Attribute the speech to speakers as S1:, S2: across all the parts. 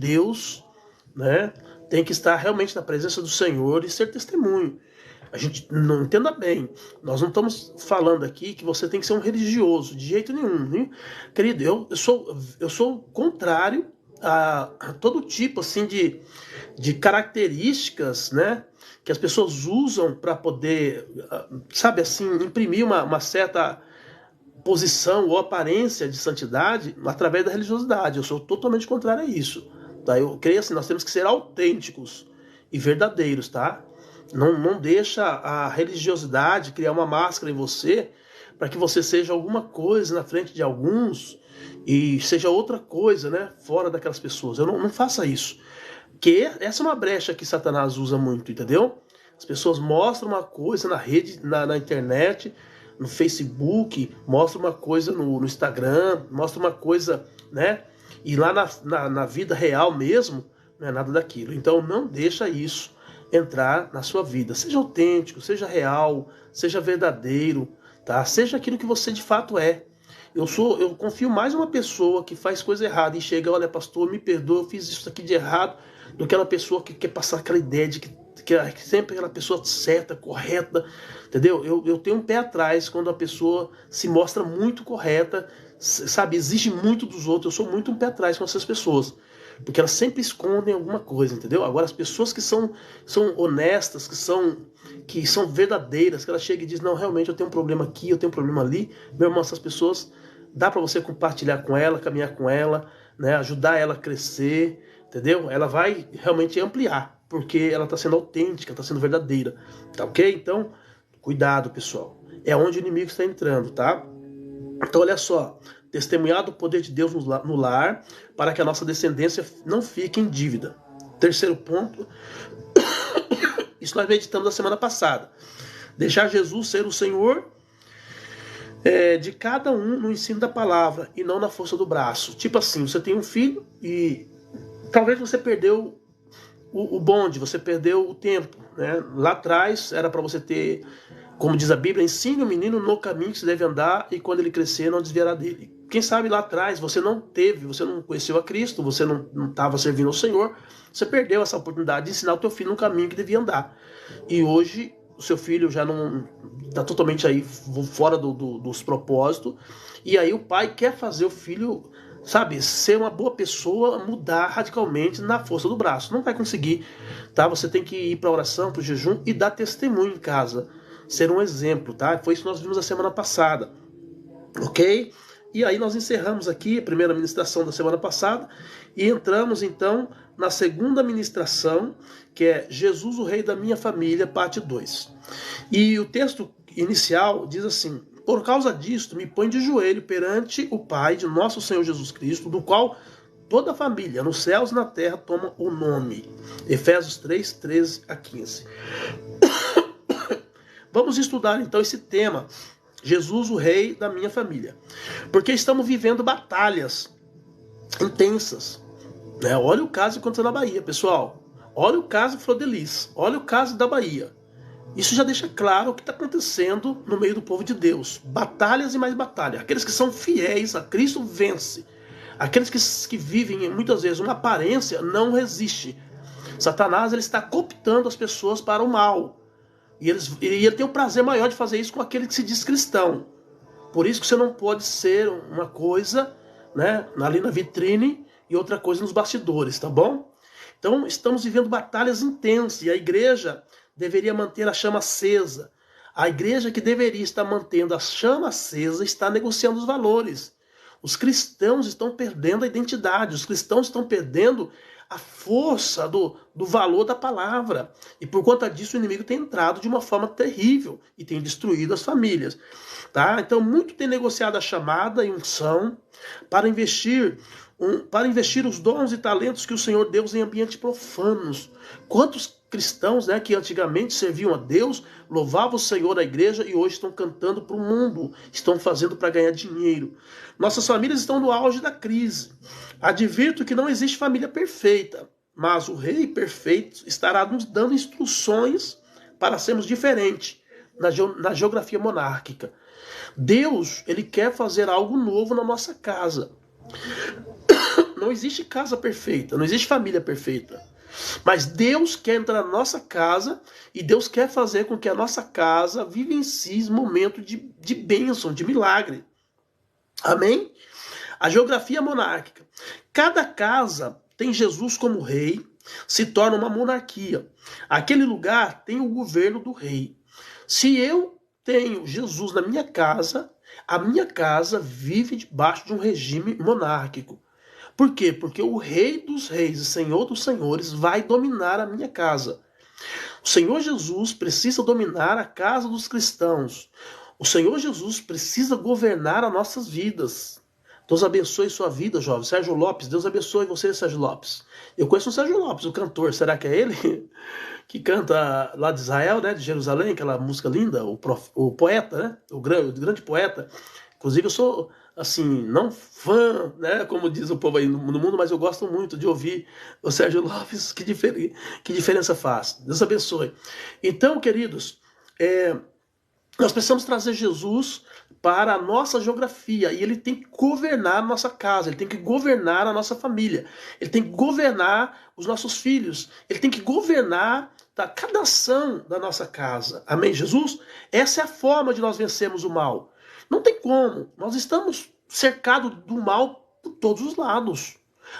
S1: Deus, né, tem que estar realmente na presença do Senhor e ser testemunho. A gente não entenda bem, nós não estamos falando aqui que você tem que ser um religioso, de jeito nenhum, né? Querido, eu sou contrário a todo tipo assim de características, né, que as pessoas usam para poder, sabe assim, imprimir uma certa posição ou aparência de santidade através da religiosidade. Eu sou totalmente contrário a isso, tá? Eu creio assim, nós temos que ser autênticos e verdadeiros, tá? Não deixa a religiosidade criar uma máscara em você para que você seja alguma coisa na frente de alguns e seja outra coisa, né, fora daquelas pessoas. Eu não faça isso. Que essa é uma brecha que Satanás usa muito, entendeu? As pessoas mostram uma coisa na rede, na internet, no Facebook, mostram uma coisa no Instagram, mostram uma coisa, né? E lá na vida real mesmo, não é nada daquilo. Então não deixa isso entrar na sua vida. Seja autêntico, seja real, seja verdadeiro, tá? Seja aquilo que você de fato é. Eu confio mais numa pessoa que faz coisa errada e chega, olha, pastor, me perdoa, eu fiz isso aqui de errado, do que aquela pessoa que quer passar aquela ideia de que é sempre aquela pessoa certa, correta, entendeu? Eu tenho um pé atrás quando a pessoa se mostra muito correta, sabe, exige muito dos outros. Eu sou muito um pé atrás com essas pessoas, porque elas sempre escondem alguma coisa, entendeu? Agora, as pessoas que são honestas, que são verdadeiras, que elas chegam e dizem, não, realmente eu tenho um problema aqui, eu tenho um problema ali, meu irmão, essas pessoas, dá para você compartilhar com ela, caminhar com ela, né, ajudar ela a crescer, entendeu? Ela vai realmente ampliar, porque ela está sendo autêntica, está sendo verdadeira, tá ok? Então, cuidado, pessoal. É onde o inimigo está entrando, tá? Então, olha só, testemunhar do poder de Deus no lar, para que a nossa descendência não fique em dívida. Terceiro ponto, isso nós meditamos na semana passada. Deixar Jesus ser o Senhor de cada um no ensino da palavra e não na força do braço. Tipo assim, você tem um filho e talvez você perdeu o bonde, você perdeu o tempo, né? Lá atrás era para você ter, como diz a Bíblia, ensine o menino no caminho que se deve andar e quando ele crescer não desviará dele. Quem sabe lá atrás você não conheceu a Cristo, você não estava servindo ao Senhor, você perdeu essa oportunidade de ensinar o teu filho no caminho que devia andar. E hoje o seu filho já não está totalmente aí fora dos propósitos, e aí o pai quer fazer o filho, sabe, ser uma boa pessoa, mudar radicalmente na força do braço. Não vai conseguir, tá? Você tem que ir para a oração, para o jejum e dar testemunho em casa. Ser um exemplo, tá? Foi isso que nós vimos a semana passada, ok? E aí nós encerramos aqui a primeira ministração da semana passada e entramos então na segunda ministração, que é Jesus, o Rei da Minha Família, parte 2. E o texto inicial diz assim: por causa disto, me põe de joelho perante o Pai de nosso Senhor Jesus Cristo, do qual toda a família, nos céus e na terra, toma o nome. Efésios 3, 13 a 15. Vamos estudar então esse tema, Jesus, o Rei da Minha Família. Porque estamos vivendo batalhas intensas, né? Olha o caso que aconteceu na Bahia, pessoal. Olha o caso Flordelis. Olha o caso da Bahia. Isso já deixa claro o que está acontecendo no meio do povo de Deus. Batalhas e mais batalhas. Aqueles que são fiéis a Cristo vence. Aqueles que vivem muitas vezes uma aparência não resiste. Satanás ele está cooptando as pessoas para o mal. E ele tem o prazer maior de fazer isso com aquele que se diz cristão. Por isso que você não pode ser uma coisa, né, ali na vitrine e outra coisa nos bastidores, tá bom? Então estamos vivendo batalhas intensas e a igreja deveria manter a chama acesa. A igreja que deveria estar mantendo a chama acesa está negociando os valores. Os cristãos estão perdendo a identidade, os cristãos estão perdendo a força do valor da palavra. E por conta disso o inimigo tem entrado de uma forma terrível e tem destruído as famílias. Tá? Então muito tem negociado a chamada e unção para investir os dons e talentos que o Senhor deu em ambientes profanos. Quantos cristãos, né, que antigamente serviam a Deus, louvavam o Senhor da igreja e hoje estão cantando para o mundo, estão fazendo para ganhar dinheiro. Nossas famílias estão no auge da crise. Advirto que não existe família perfeita, mas o Rei perfeito estará nos dando instruções para sermos diferentes na geografia monárquica. Deus, ele quer fazer algo novo na nossa casa. não existe casa perfeita, não existe família perfeita. Mas Deus quer entrar na nossa casa e Deus quer fazer com que a nossa casa vivencie momento de bênção, de milagre. Amém? A geografia monárquica. Cada casa tem Jesus como rei, se torna uma monarquia. Aquele lugar tem o governo do rei. Se eu tenho Jesus na minha casa, a minha casa vive debaixo de um regime monárquico. Por quê? Porque o Rei dos Reis e Senhor dos Senhores vai dominar a minha casa. O Senhor Jesus precisa dominar a casa dos cristãos. O Senhor Jesus precisa governar as nossas vidas. Deus abençoe sua vida, jovem. Sérgio Lopes, Deus abençoe você, Sérgio Lopes. Eu conheço o Sérgio Lopes, o cantor. Será que é ele? Que canta lá de Israel, né, de Jerusalém, aquela música linda, o poeta, né, o grande poeta. Inclusive eu sou, assim, não fã, né, como diz o povo aí no mundo, mas eu gosto muito de ouvir o Sérgio Lopes. Que diferença faz. Deus abençoe. Então, queridos, nós precisamos trazer Jesus para a nossa geografia, e ele tem que governar a nossa casa, ele tem que governar a nossa família, ele tem que governar os nossos filhos, ele tem que governar cada ação da nossa casa. Amém, Jesus? Essa é a forma de nós vencermos o mal. Não tem como, nós estamos cercados do mal por todos os lados.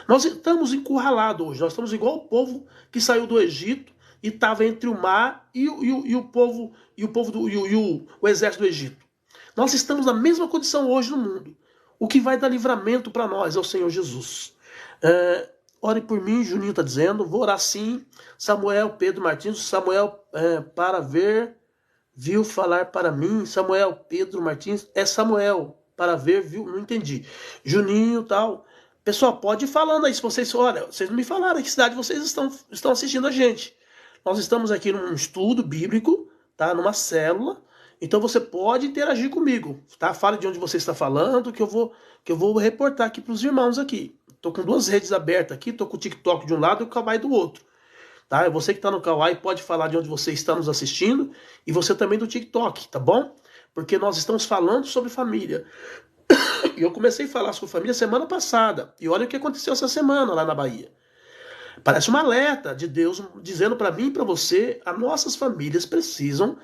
S1: Nós estamos encurralados hoje, nós estamos igual o povo que saiu do Egito e estava entre o mar e o exército do Egito. Nós estamos na mesma condição hoje no mundo. O que vai dar livramento para nós é o Senhor Jesus. Ore por mim, Juninho está dizendo. Vou orar sim. Samuel, Pedro Martins. Samuel, para ver, viu falar para mim. Samuel, Pedro Martins. É Samuel, para ver, viu. Não entendi. Juninho, tal. Pessoal, pode ir falando aí. Se vocês, olha, vocês não me falaram que cidade vocês estão assistindo a gente. Nós estamos aqui num estudo bíblico, tá? Numa célula. Então você pode interagir comigo, tá? Fale de onde você está falando, que eu vou reportar aqui para os irmãos aqui. Estou com duas redes abertas aqui, estou com o TikTok de um lado e o Kawaii do outro. Tá? Você que está no Kawaii pode falar de onde você está nos assistindo e você também do TikTok, tá bom? Porque nós estamos falando sobre família. E eu comecei a falar sobre família semana passada. E olha o que aconteceu essa semana lá na Bahia. Parece um alerta de Deus dizendo para mim e para você, as nossas famílias precisam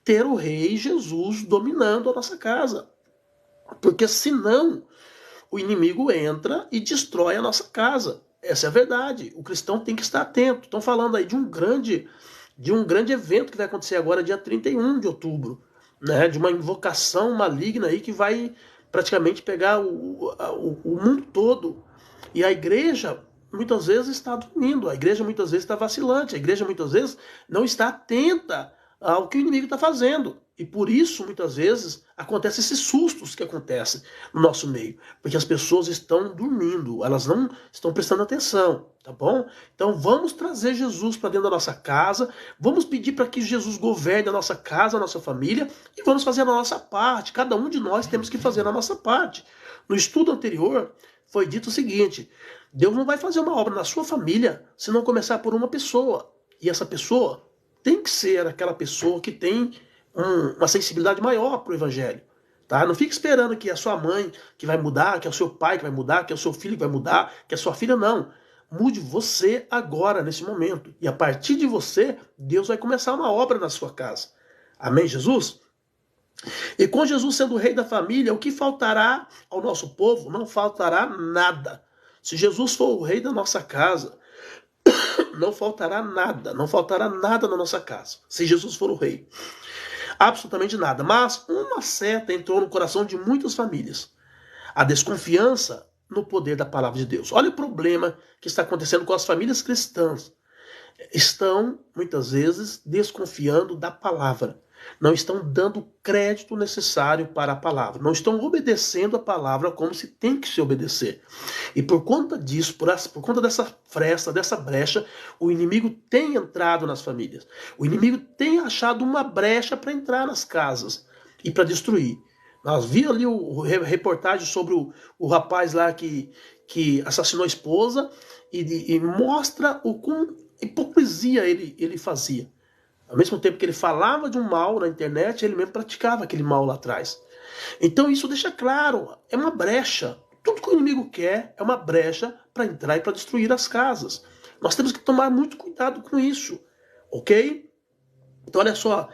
S1: ter o Rei Jesus dominando a nossa casa. Porque senão o inimigo entra e destrói a nossa casa. Essa é a verdade. O cristão tem que estar atento. Estão falando aí de um grande evento que vai acontecer agora, dia 31 de outubro. Né? De uma invocação maligna aí que vai praticamente pegar o mundo todo. E a igreja muitas vezes está dormindo. A igreja muitas vezes está vacilante. A igreja muitas vezes não está atenta ao que o inimigo está fazendo. E por isso, muitas vezes, acontecem esses sustos que acontecem no nosso meio. Porque as pessoas estão dormindo, elas não estão prestando atenção, tá bom? Então vamos trazer Jesus para dentro da nossa casa, vamos pedir para que Jesus governe a nossa casa, a nossa família, e vamos fazer a nossa parte. Cada um de nós temos que fazer a nossa parte. No estudo anterior, foi dito o seguinte: Deus não vai fazer uma obra na sua família se não começar por uma pessoa. E essa pessoa tem que ser aquela pessoa que tem uma sensibilidade maior para o evangelho. Tá? Não fique esperando que a sua mãe que vai mudar, que é o seu pai que vai mudar, que é o seu filho que vai mudar, que é a sua filha, não. Mude você agora, nesse momento. E a partir de você, Deus vai começar uma obra na sua casa. Amém, Jesus? E com Jesus sendo o rei da família, o que faltará ao nosso povo? Não faltará nada. Se Jesus for o rei da nossa casa, não faltará nada. Não faltará nada na nossa casa. Se Jesus for o rei. Absolutamente nada. Mas uma seta entrou no coração de muitas famílias. A desconfiança no poder da palavra de Deus. Olha o problema que está acontecendo com as famílias cristãs. Estão, muitas vezes, desconfiando da palavra. Não estão dando o crédito necessário para a palavra. Não estão obedecendo a palavra como se tem que se obedecer. E por conta disso, por conta dessa fresta, dessa brecha, o inimigo tem entrado nas famílias. O inimigo tem achado uma brecha para entrar nas casas e para destruir. Nós vimos ali o reportagem sobre o rapaz lá que assassinou a esposa e mostra o quão hipocrisia ele fazia. Ao mesmo tempo que ele falava de um mal na internet, ele mesmo praticava aquele mal lá atrás. Então isso deixa claro, é uma brecha. Tudo que o inimigo quer é uma brecha para entrar e para destruir as casas. Nós temos que tomar muito cuidado com isso, ok? Então olha só,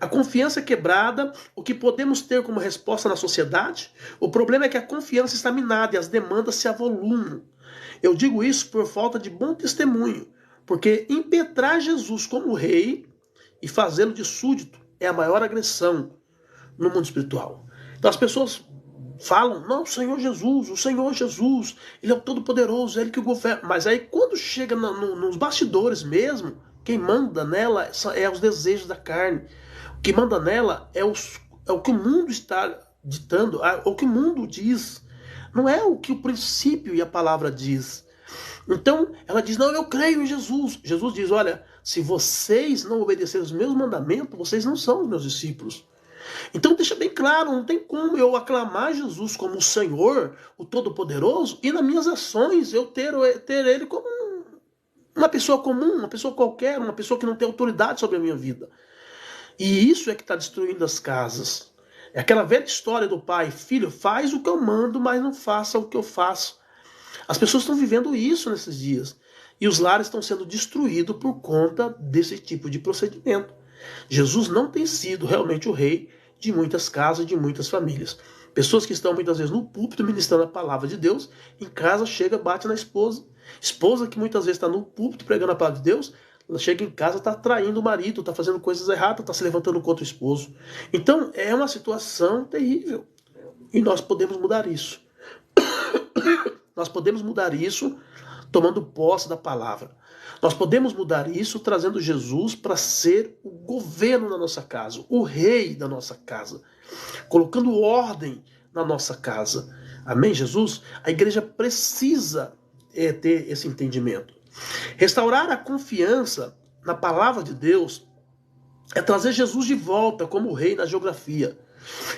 S1: a confiança é quebrada, o que podemos ter como resposta na sociedade? O problema é que a confiança está minada e as demandas se avolumam. Eu digo isso por falta de bom testemunho, porque impetrar Jesus como rei e fazê-lo de súdito é a maior agressão no mundo espiritual. Então as pessoas falam, não, o Senhor Jesus, Ele é o Todo-Poderoso, é Ele que governa. Mas aí quando chega nos bastidores mesmo, quem manda nela é os desejos da carne. O que manda nela é o que o mundo está ditando, o que o mundo diz. Não é o que o princípio e a palavra diz. Então ela diz, não, eu creio em Jesus. Jesus diz, olha, se vocês não obedecerem os meus mandamentos, vocês não são os meus discípulos. Então deixa bem claro, não tem como eu aclamar Jesus como o Senhor, o Todo-Poderoso, e nas minhas ações eu ter Ele como uma pessoa comum, uma pessoa qualquer, uma pessoa que não tem autoridade sobre a minha vida. E isso é que está destruindo as casas. É aquela velha história do pai, filho, faz o que eu mando, mas não faça o que eu faço. As pessoas estão vivendo isso nesses dias. E os lares estão sendo destruídos por conta desse tipo de procedimento. Jesus não tem sido realmente o rei de muitas casas, de muitas famílias. Pessoas que estão muitas vezes no púlpito ministrando a palavra de Deus, em casa chega, bate na esposa. Esposa que muitas vezes está no púlpito pregando a palavra de Deus, ela chega em casa, está traindo o marido, está fazendo coisas erradas, está se levantando contra o esposo. Então é uma situação terrível. E nós podemos mudar isso. Nós podemos mudar isso tomando posse da palavra. Nós podemos mudar isso trazendo Jesus para ser o governo da nossa casa, o rei da nossa casa, colocando ordem na nossa casa. Amém, Jesus? A igreja precisa ter esse entendimento. Restaurar a confiança na palavra de Deus é trazer Jesus de volta como rei na geografia.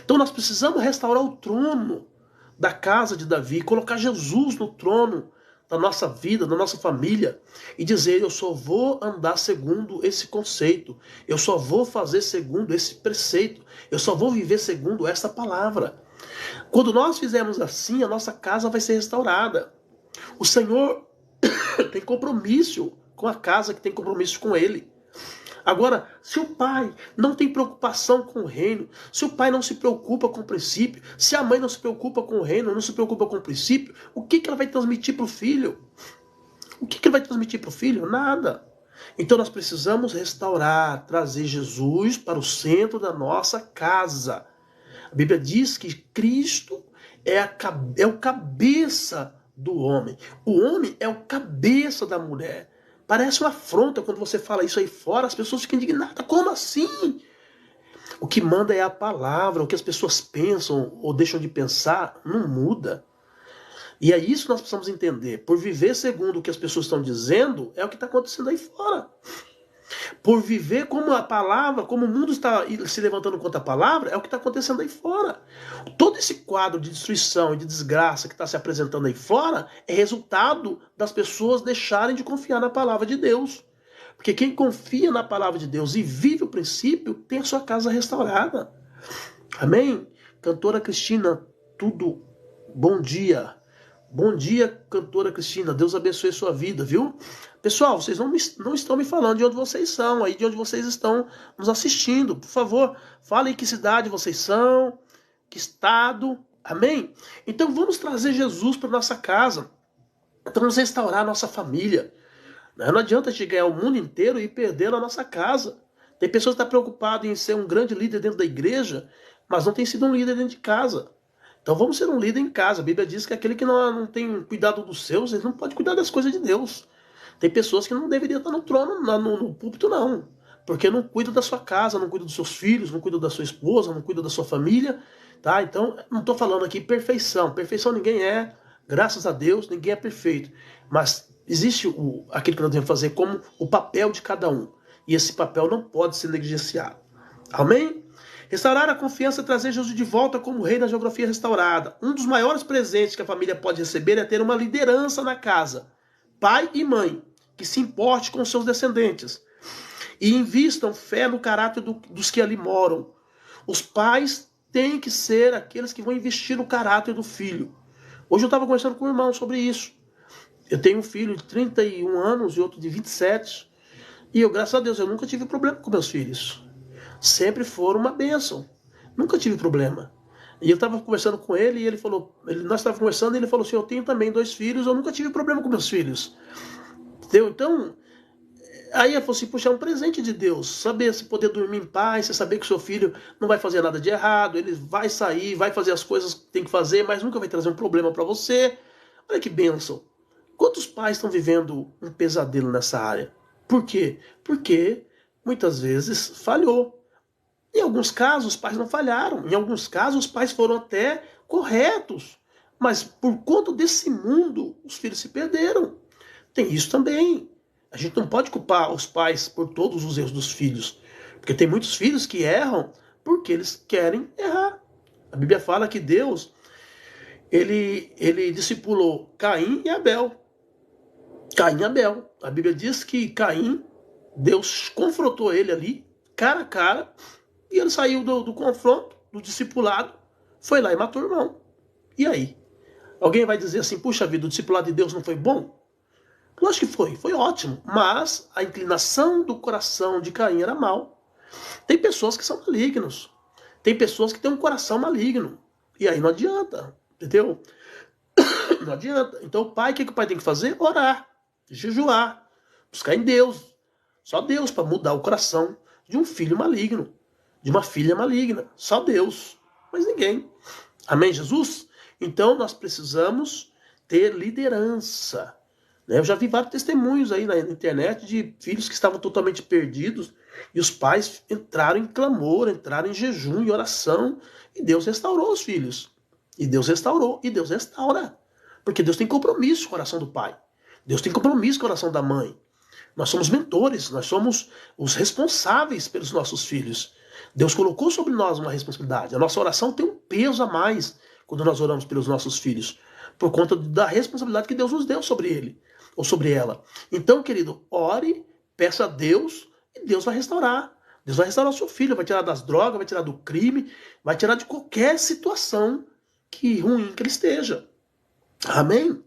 S1: Então nós precisamos restaurar o trono da casa de Davi, colocar Jesus no trono da nossa vida, da nossa família, e dizer, eu só vou andar segundo esse conceito, eu só vou fazer segundo esse preceito, eu só vou viver segundo essa palavra. Quando nós fizermos assim, a nossa casa vai ser restaurada. O Senhor tem compromisso com a casa que tem compromisso com Ele. Agora, se o pai não tem preocupação com o reino, se o pai não se preocupa com o princípio, se a mãe não se preocupa com o reino, não se preocupa com o princípio, o que ela vai transmitir para o filho? O que ele vai transmitir para o filho? Nada. Então nós precisamos restaurar, trazer Jesus para o centro da nossa casa. A Bíblia diz que Cristo é o cabeça do homem. O homem é o cabeça da mulher. Parece uma afronta quando você fala isso aí fora, as pessoas ficam indignadas. Como assim? O que manda é a palavra, o que as pessoas pensam ou deixam de pensar não muda. E é isso que nós precisamos entender. Por viver segundo o que as pessoas estão dizendo, é o que está acontecendo aí fora. Por viver como a palavra, como o mundo está se levantando contra a palavra, é o que está acontecendo aí fora. Todo esse quadro de destruição e de desgraça que está se apresentando aí fora é resultado das pessoas deixarem de confiar na palavra de Deus. Porque quem confia na palavra de Deus e vive o princípio, tem a sua casa restaurada. Amém? Cantora Cristina, tudo bom dia. Bom dia, cantora Cristina. Deus abençoe a sua vida, viu? Pessoal, vocês não estão me falando de onde vocês são, aí de onde vocês estão nos assistindo. Por favor, falem que cidade vocês são, que estado. Amém? Então vamos trazer Jesus para nossa casa. Vamos restaurar a nossa família. Não adianta a gente ganhar o mundo inteiro e perder a nossa casa. Tem pessoas que estão preocupadas em ser um grande líder dentro da igreja, mas não tem sido um líder dentro de casa. Então vamos ser um líder em casa. A Bíblia diz que aquele que não tem cuidado dos seus, ele não pode cuidar das coisas de Deus. Tem pessoas que não deveriam estar no trono, no púlpito, não. Porque não cuida da sua casa, não cuida dos seus filhos, não cuida da sua esposa, não cuida da sua família. Tá? Então, não estou falando aqui perfeição. Perfeição ninguém é. Graças a Deus, ninguém é perfeito. Mas existe aquilo que nós devemos fazer como o papel de cada um. E esse papel não pode ser negligenciado. Amém? Restaurar a confiança é trazer Jesus de volta como rei na geografia restaurada. Um dos maiores presentes que a família pode receber é ter uma liderança na casa. Pai e mãe, que se importe com seus descendentes. E invistam fé no caráter dos que ali moram. Os pais têm que ser aqueles que vão investir no caráter do filho. Hoje eu estava conversando com o irmão sobre isso. Eu tenho um filho de 31 anos e outro de 27. E eu, graças a Deus, eu nunca tive problema com meus filhos. Sempre foram uma bênção. Nunca tive problema. E eu estava conversando com ele e ele falou, nós estávamos conversando e ele falou assim, eu tenho também 2 filhos, eu nunca tive problema com meus filhos. Entendeu? Então, aí ele falou assim, puxa, é um presente de Deus. Saber se poder dormir em paz, você saber que o seu filho não vai fazer nada de errado, ele vai sair, vai fazer as coisas que tem que fazer, mas nunca vai trazer um problema para você. Olha que bênção. Quantos pais estão vivendo um pesadelo nessa área? Por quê? Porque muitas vezes falhou. Em alguns casos, os pais não falharam. Em alguns casos, os pais foram até corretos. Mas por conta desse mundo, os filhos se perderam. Tem isso também. A gente não pode culpar os pais por todos os erros dos filhos. Porque tem muitos filhos que erram porque eles querem errar. A Bíblia fala que Deus, ele discipulou Caim e Abel. Caim e Abel. A Bíblia diz que Caim, Deus confrontou ele ali, cara a cara, e ele saiu do confronto, do discipulado, foi lá e matou o irmão. E aí? Alguém vai dizer assim, puxa vida, o discipulado de Deus não foi bom? Lógico que foi ótimo, mas a inclinação do coração de Caim era mal. Tem pessoas que são malignos, tem pessoas que têm um coração maligno, e aí não adianta, entendeu? Não adianta. Então o pai, o que o pai tem que fazer? Orar, jejuar, buscar em Deus. Só Deus para mudar o coração de um filho maligno, de uma filha maligna. Só Deus, mas ninguém. Amém, Jesus? Então nós precisamos ter liderança. Eu já vi vários testemunhos aí na internet de filhos que estavam totalmente perdidos e os pais entraram em clamor, entraram em jejum e oração e Deus restaurou os filhos. E Deus restaurou, e Deus restaura. Porque Deus tem compromisso com o coração do pai. Deus tem compromisso com o coração da mãe. Nós somos mentores, nós somos os responsáveis pelos nossos filhos. Deus colocou sobre nós uma responsabilidade. A nossa oração tem um peso a mais quando nós oramos pelos nossos filhos, por conta da responsabilidade que Deus nos deu sobre ele, ou sobre ela. Então, querido, ore, peça a Deus, e Deus vai restaurar. Deus vai restaurar o seu filho, vai tirar das drogas, vai tirar do crime, vai tirar de qualquer situação que ruim que ele esteja. Amém?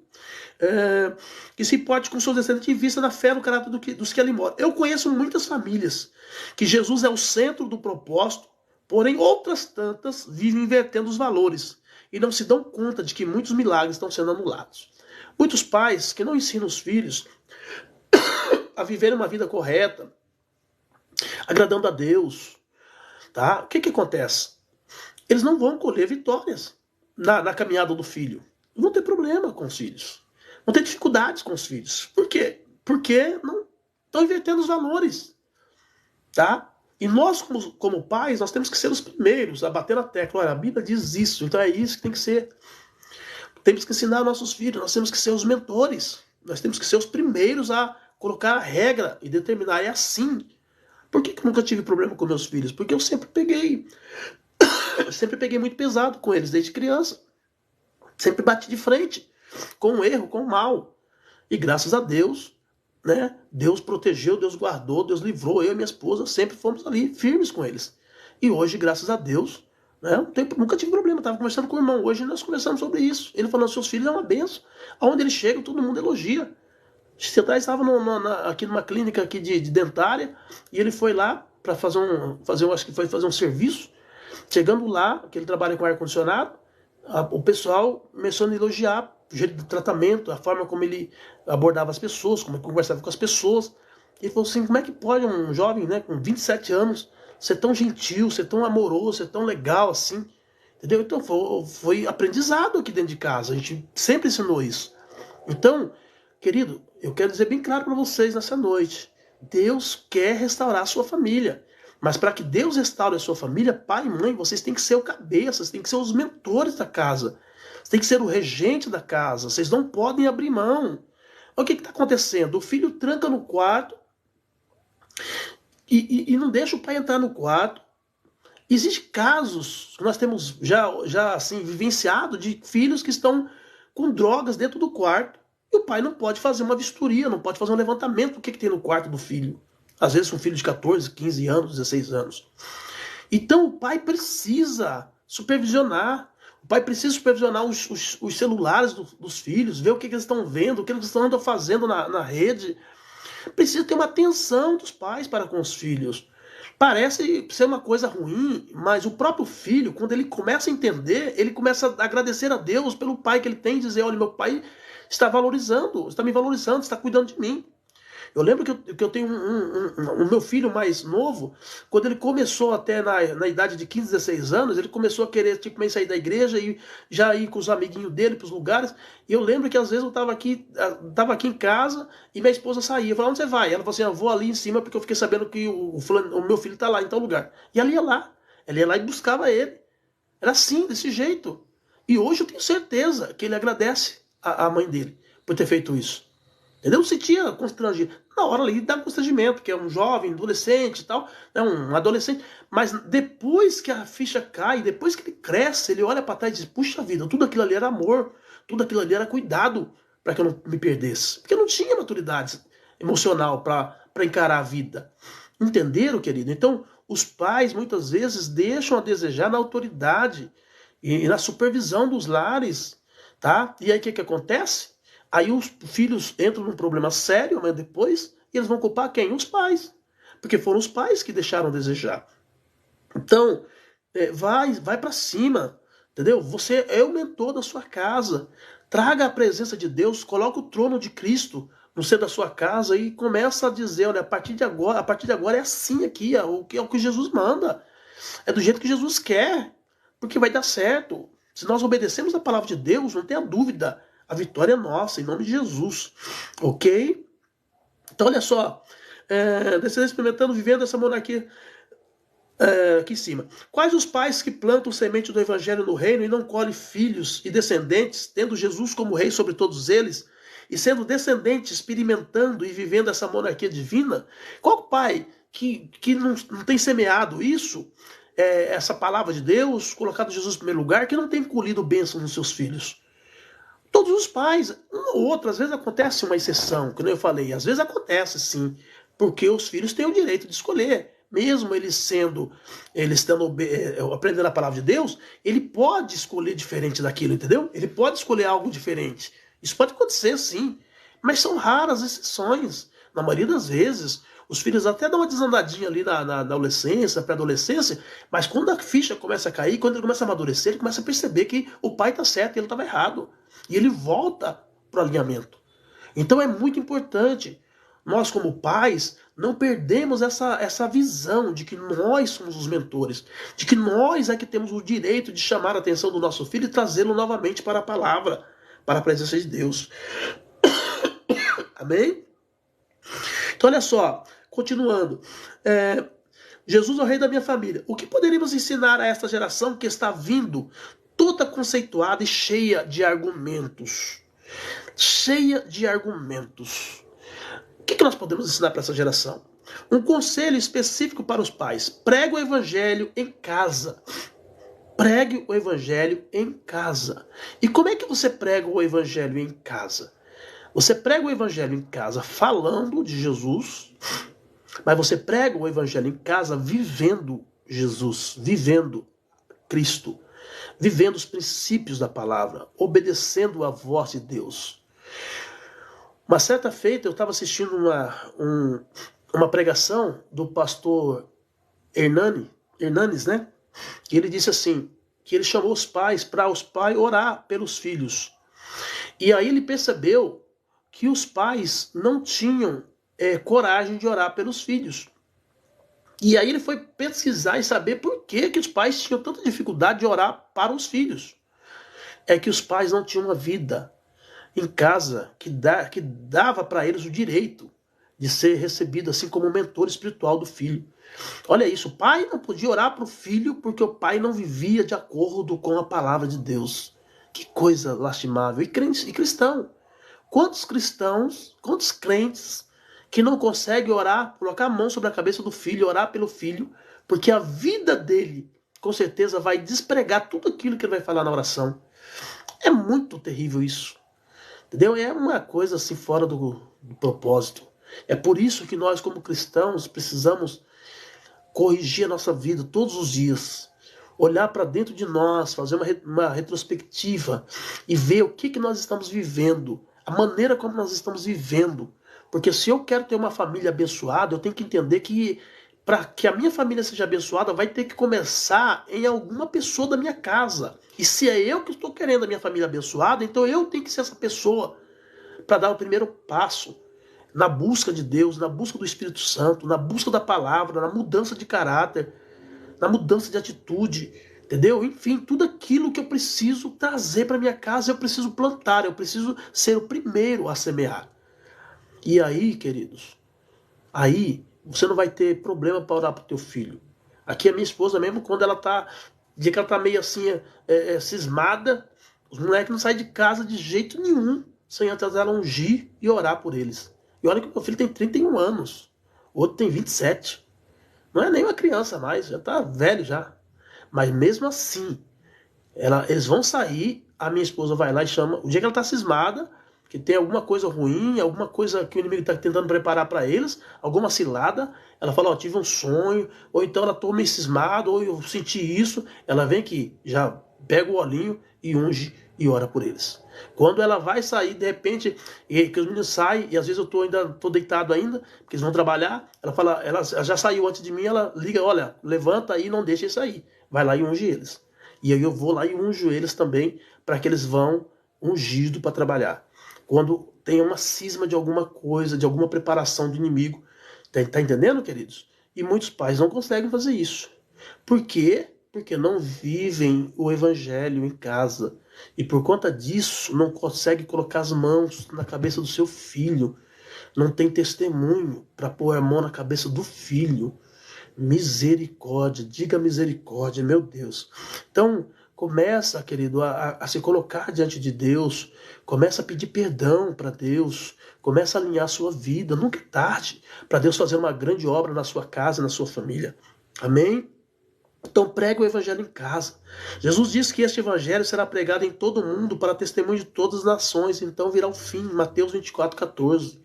S1: Que se pode com seus descendentes em vista da fé no caráter dos que ali moram. Eu conheço muitas famílias que Jesus é o centro do propósito, porém outras tantas vivem invertendo os valores e não se dão conta de que muitos milagres estão sendo anulados. Muitos pais que não ensinam os filhos a viver uma vida correta, agradando a Deus, tá? O que acontece? Eles não vão colher vitórias na caminhada do filho. Vão ter problema com os filhos. Vão ter dificuldades com os filhos. Por quê? Porque não estão invertendo os valores. Tá? E nós, como pais, nós temos que ser os primeiros a bater na tecla. Olha, a Bíblia diz isso, então é isso que tem que ser. Temos que ensinar nossos filhos, nós temos que ser os mentores. Nós temos que ser os primeiros a colocar a regra e determinar. É assim. Por que eu nunca tive problema com meus filhos? Porque eu sempre peguei muito pesado com eles desde criança. Sempre bati de frente com o erro, com o mal. E graças a Deus, né? Deus protegeu, Deus guardou, Deus livrou. Eu e minha esposa sempre fomos ali firmes com eles. E hoje, graças a Deus, né? Nunca tive problema. Estava conversando com o irmão. Hoje nós conversamos sobre isso. Ele falou: seus filhos é uma benção. Aonde eles chegam, todo mundo elogia. Você estava aqui numa clínica aqui de dentária e ele foi lá para acho que foi fazer um serviço. Chegando lá, que ele trabalha com ar-condicionado, o pessoal começou a elogiar o jeito do tratamento, a forma como ele abordava as pessoas, como ele conversava com as pessoas. Ele falou assim: como é que pode um jovem, né, com 27 anos ser tão gentil, ser tão amoroso, ser tão legal assim? Entendeu? Então foi aprendizado aqui dentro de casa. A gente sempre ensinou isso. Então, querido, eu quero dizer bem claro para vocês nessa noite: Deus quer restaurar a sua família. Mas para que Deus restaure a sua família, pai e mãe, vocês têm que ser o cabeça, vocês têm que ser os mentores da casa. Vocês têm que ser o regente da casa. Vocês não podem abrir mão. Olha o que está acontecendo. O filho tranca no quarto e não deixa o pai entrar no quarto. Existem casos que nós temos já assim, vivenciado de filhos que estão com drogas dentro do quarto e o pai não pode fazer uma vistoria, não pode fazer um levantamento do que tem no quarto do filho. Às vezes um filho de 14, 15 anos, 16 anos. Então o pai precisa supervisionar. O pai precisa supervisionar os celulares dos filhos, ver o que eles estão vendo, o que eles estão fazendo na rede. Precisa ter uma atenção dos pais para com os filhos. Parece ser uma coisa ruim, mas o próprio filho, quando ele começa a entender, ele começa a agradecer a Deus pelo pai que ele tem, e dizer, olha, meu pai está valorizando, está me valorizando, está cuidando de mim. Eu lembro que eu tenho o meu filho mais novo, quando ele começou até na idade de 15, 16 anos, ele começou a querer tipo, sair da igreja e já ir com os amiguinhos dele para os lugares. E eu lembro que às vezes eu estava aqui em casa e minha esposa saía. Eu falava, onde você vai? Ela falou assim, eu vou ali em cima porque eu fiquei sabendo que o meu filho está lá em tal lugar. E ela ia lá. Ela ia lá e buscava ele. Era assim, desse jeito. E hoje eu tenho certeza que ele agradece a mãe dele por ter feito isso. Entendeu? Não sentia constrangido. Na hora ali dá constrangimento, porque é um jovem, adolescente e tal, é um adolescente. Mas depois que a ficha cai, depois que ele cresce, ele olha para trás e diz, puxa vida, tudo aquilo ali era amor, tudo aquilo ali era cuidado para que eu não me perdesse. Porque eu não tinha maturidade emocional para encarar a vida. Entenderam, querido? Então, os pais muitas vezes deixam a desejar na autoridade e na supervisão dos lares, tá? E aí o que acontece? Aí os filhos entram num problema sério, mas depois, e eles vão culpar quem? Os pais. Porque foram os pais que deixaram a desejar. Então, vai para cima, entendeu? Você é o mentor da sua casa. Traga a presença de Deus, coloca o trono de Cristo no centro da sua casa e começa a dizer, olha, a partir de agora é assim aqui, é o que Jesus manda. É do jeito que Jesus quer, porque vai dar certo. Se nós obedecemos a palavra de Deus, não tenha dúvida, a vitória é nossa, em nome de Jesus. Ok? Então, olha só. Descendentes experimentando, vivendo essa monarquia aqui em cima. Quais os pais que plantam semente do evangelho no reino e não colhem filhos e descendentes, tendo Jesus como rei sobre todos eles, e sendo descendente, experimentando e vivendo essa monarquia divina? Qual pai que não tem semeado isso, essa palavra de Deus, colocado Jesus em primeiro lugar, que não tem colhido bênção nos seus filhos? Todos os pais, um ou outro, às vezes acontece uma exceção, como eu falei, às vezes acontece sim, porque os filhos têm o direito de escolher, mesmo estando aprendendo a palavra de Deus, ele pode escolher diferente daquilo, entendeu? Ele pode escolher algo diferente. Isso pode acontecer sim, mas são raras exceções. Na maioria das vezes, os filhos até dão uma desandadinha ali na adolescência, pré-adolescência, mas quando a ficha começa a cair, quando ele começa a amadurecer, ele começa a perceber que o pai está certo e ele estava errado. E ele volta para o alinhamento. Então é muito importante, nós como pais, não perdemos essa visão de que nós somos os mentores, de que nós é que temos o direito de chamar a atenção do nosso filho e trazê-lo novamente para a palavra, para a presença de Deus. Amém? Então olha só, continuando. Jesus é o rei da minha família. O que poderíamos ensinar a esta geração que está vindo toda conceituada e cheia de argumentos? Cheia de argumentos. O que nós podemos ensinar para essa geração? Um conselho específico para os pais. Pregue o evangelho em casa. Pregue o evangelho em casa. E como é que você prega o evangelho em casa? Você prega o evangelho em casa falando de Jesus, mas você prega o evangelho em casa vivendo Jesus, vivendo Cristo, vivendo os princípios da palavra, obedecendo a voz de Deus. Uma certa feita eu estava assistindo uma pregação do pastor Hernanes, né? E ele disse assim, que ele chamou os pais para os pais orar pelos filhos. E aí ele percebeu que os pais não tinham coragem de orar pelos filhos. E aí ele foi pesquisar e saber por que os pais tinham tanta dificuldade de orar para os filhos. É que os pais não tinham uma vida em casa que dava para eles o direito de ser recebido assim como mentor espiritual do filho. Olha isso, o pai não podia orar para o filho porque o pai não vivia de acordo com a palavra de Deus. Que coisa lastimável. E cristão. Quantos cristãos, quantos crentes que não conseguem orar, colocar a mão sobre a cabeça do filho, orar pelo filho, porque a vida dele, com certeza, vai despregar tudo aquilo que ele vai falar na oração. É muito terrível isso. Entendeu? É uma coisa assim fora do propósito. É por isso que nós, como cristãos, precisamos corrigir a nossa vida todos os dias. olhar para dentro de nós, fazer uma retrospectiva e ver o que nós estamos vivendo, a maneira como nós estamos vivendo. Porque se eu quero ter uma família abençoada, eu tenho que entender que para que a minha família seja abençoada, vai ter que começar em alguma pessoa da minha casa. E se é eu que estou querendo a minha família abençoada, então eu tenho que ser essa pessoa para dar o primeiro passo na busca de Deus, na busca do Espírito Santo, na busca da palavra, na mudança de caráter, na mudança de atitude, entendeu? Enfim, tudo aquilo que eu preciso trazer para minha casa, eu preciso plantar, eu preciso ser o primeiro a semear. E aí, queridos, aí você não vai ter problema para orar para o teu filho. Aqui a minha esposa mesmo, quando ela tá, dia que ela tá meio assim, cismada, os moleques não saem de casa de jeito nenhum, sem antes ela ungir e orar por eles. E olha que meu filho tem 31 anos, o outro tem 27. Não é nem uma criança mais, já tá velho já. Mas mesmo assim, eles vão sair, a minha esposa vai lá e chama, o dia que ela tá cismada, que tem alguma coisa ruim, alguma coisa que o inimigo está tentando preparar para eles, alguma cilada, ela fala, ó, tive um sonho, ou então ela tô meio cismada, ou eu senti isso, ela vem aqui, já pega o olhinho e unge e ora por eles. Quando ela vai sair, de repente, que os meninos saem, e às vezes eu ainda tô deitado ainda, porque eles vão trabalhar, ela fala, ela já saiu antes de mim, ela liga, olha, levanta aí e não deixa eles sair. Vai lá e unge eles. E aí eu vou lá e unjo eles também, para que eles vão ungidos para trabalhar. Quando tem uma cisma de alguma coisa, de alguma preparação do inimigo. Tá entendendo, queridos? E muitos pais não conseguem fazer isso. Por quê? Porque não vivem o evangelho em casa. E por conta disso, não consegue colocar as mãos na cabeça do seu filho. Não tem testemunho para pôr a mão na cabeça do filho. Misericórdia, diga misericórdia, meu Deus. Então, começa, querido, a se colocar diante de Deus, começa a pedir perdão para Deus, começa a alinhar a sua vida, nunca é tarde para Deus fazer uma grande obra na sua casa, na sua família. Amém? Então pregue o evangelho em casa. Jesus disse que este evangelho será pregado em todo o mundo para testemunho de todas as nações, então virá o fim. Mateus 24:14.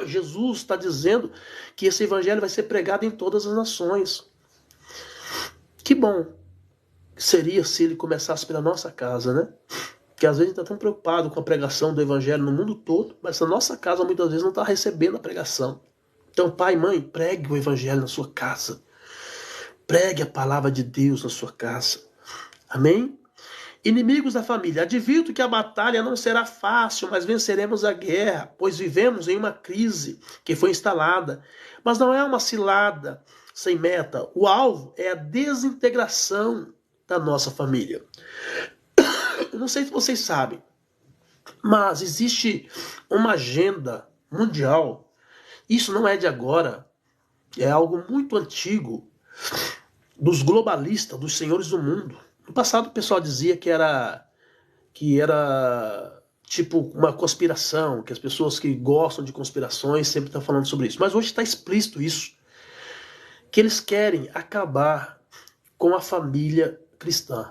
S1: Jesus está dizendo que esse evangelho vai ser pregado em todas as nações. Que bom seria se ele começasse pela nossa casa, né? Porque às vezes a gente está tão preocupado com a pregação do evangelho no mundo todo, mas a nossa casa muitas vezes não está recebendo a pregação. Então, pai, mãe, pregue o evangelho na sua casa. Pregue a palavra de Deus na sua casa. Amém? Inimigos da família, advirto que a batalha não será fácil, mas venceremos a guerra, pois vivemos em uma crise que foi instalada. Mas não é uma cilada sem meta. O alvo é a desintegração da nossa família. Eu não sei se vocês sabem, mas existe uma agenda mundial. Isso não é de agora, é algo muito antigo, dos globalistas, dos senhores do mundo. No passado o pessoal dizia que era tipo uma conspiração, que as pessoas que gostam de conspirações sempre estão falando sobre isso. Mas hoje está explícito isso, que eles querem acabar com a família cristã.